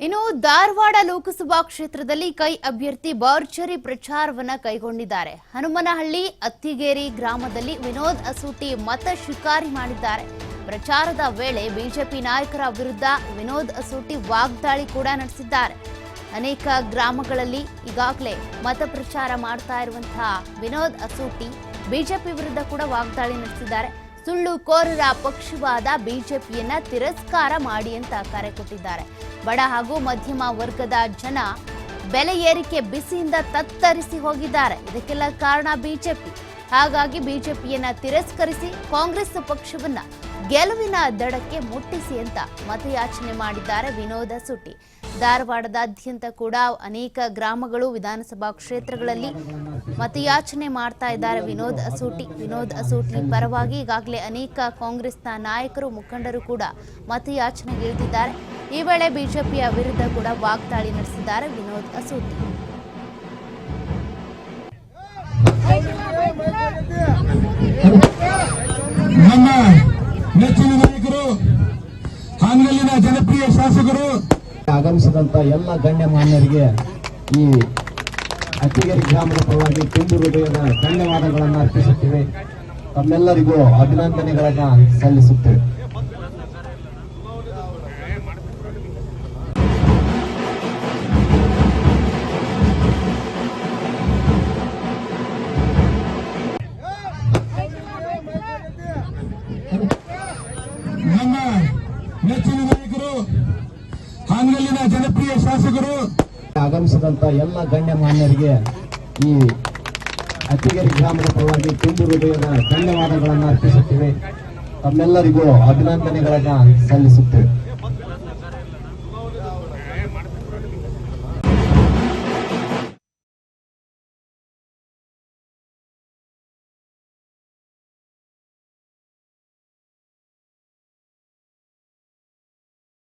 ಇನ್ನು ಧಾರವಾಡ ಲೋಕಸಭಾ ಕ್ಷೇತ್ರದಲ್ಲಿ ಕೈ ಅಭ್ಯರ್ಥಿ ಭರ್ಜರಿ ಪ್ರಚಾರವನ್ನ ಕೈಗೊಂಡಿದ್ದಾರೆ. ಹನುಮನಹಳ್ಳಿ ಅತ್ತಿಗೇರಿ ಗ್ರಾಮದಲ್ಲಿ ವಿನೋದ್ ಅಸೂಟಿ ಮತ ಶಿಕಾರಿ ಮಾಡಿದ್ದಾರೆ. ಪ್ರಚಾರದ ವೇಳೆ ಬಿಜೆಪಿ ನಾಯಕರ ವಿರುದ್ಧ ವಿನೋದ್ ಅಸೂಟಿ ವಾಗ್ದಾಳಿ ಕೂಡ ನಡೆಸಿದ್ದಾರೆ. ಅನೇಕ ಗ್ರಾಮಗಳಲ್ಲಿ ಈಗಾಗಲೇ ಮತ ಪ್ರಚಾರ ಮಾಡ್ತಾ ಇರುವಂತಹ ವಿನೋದ್ ಅಸೂಟಿ ಬಿಜೆಪಿ ವಿರುದ್ಧ ಕೂಡ ವಾಗ್ದಾಳಿ ನಡೆಸಿದ್ದಾರೆ. ಸುಳ್ಳುಕೋರರ ಪಕ್ಷವಾದ ಬಿಜೆಪಿಯನ್ನ ತಿರಸ್ಕಾರ ಮಾಡಿ ಅಂತ ಕರೆ ಕೊಟ್ಟಿದ್ದಾರೆ. ಬಡ ಹಾಗೂ ಮಧ್ಯಮ ವರ್ಗದ ಜನ ಬೆಲೆ ಏರಿಕೆ ಬಿಸಿಯಿಂದ ತತ್ತರಿಸಿ ಹೋಗಿದ್ದಾರೆ. ಇದಕ್ಕೆಲ್ಲ ಕಾರಣ ಬಿಜೆಪಿ. ಹಾಗಾಗಿ ಬಿಜೆಪಿಯನ್ನ ತಿರಸ್ಕರಿಸಿ ಕಾಂಗ್ರೆಸ್ ಪಕ್ಷವನ್ನ ಗೆಲುವಿನ ದಡಕ್ಕೆ ಮುಟ್ಟಿಸಿ ಅಂತ ಮತಯಾಚನೆ ಮಾಡಿದ್ದಾರೆ ವಿನೋದ್ ಅಸೂಟಿ. ಧಾರವಾಡದಾದ್ಯಂತ ಕೂಡ ಅನೇಕ ಗ್ರಾಮಗಳು ವಿಧಾನಸಭಾ ಕ್ಷೇತ್ರಗಳಲ್ಲಿ ಮತಯಾಚನೆ ಮಾಡ್ತಾ ಇದ್ದಾರೆ ವಿನೋದ್ ಅಸೂಟಿ ಪರವಾಗಿ ಈಗಾಗಲೇ ಅನೇಕ ಕಾಂಗ್ರೆಸ್ನ ನಾಯಕರು ಮುಖಂಡರು ಕೂಡ ಮತಯಾಚನೆಗಿಳಿದಿದ್ದಾರೆ. ಈ ವೇಳೆ ಬಿಜೆಪಿಯ ವಿರುದ್ಧ ಕೂಡ ವಾಗ್ದಾಳಿ ನಡೆಸಿದ್ದಾರೆ ವಿನೋದ್ ಅಸೂಟಿ. ನಮ್ಮ ನೆಚ್ಚಿನ ನಾಯಕರು ಹಾನಗಲ್ಲಿನ ಜನಪ್ರಿಯ ಶಾಸಕರು ಆಗಮಿಸಿದಂತ ಎಲ್ಲ ಗಣ್ಯಮಾನ್ಯರಿಗೆ ಈ ಅತ್ತಿಗೇರಿ ಗ್ರಾಮದ ಪರವಾಗಿ ತುಂಬು ಹೃದಯದ ಧನ್ಯವಾದಗಳನ್ನು ಅರ್ಪಿಸುತ್ತೇವೆ. ತಮ್ಮೆಲ್ಲರಿಗೂ ಅಭಿನಂದನೆಗಳನ್ನು ಸಲ್ಲಿಸುತ್ತೇವೆ. ನಮ್ಮ ನೆಚ್ಚಿನ ನಾಯಕರು ಹಾನಗಲ್ಲಿನ ಜನಪ್ರಿಯ ಶಾಸಕರು ಆಗಮಿಸಿದಂತ ಎಲ್ಲ ಗಣ್ಯಮಾನ್ಯರಿಗೆ ಈ ಅತ್ತಿಗೇರಿ ಗ್ರಾಮದ ಪರವಾಗಿ ತುಂಬು ಹೃದಯದ ಧನ್ಯವಾದಗಳನ್ನು ಅರ್ಪಿಸುತ್ತೇವೆ. ತಮ್ಮೆಲ್ಲರಿಗೂ ಅಭಿನಂದನೆಗಳನ್ನು ಸಲ್ಲಿಸುತ್ತೇವೆ.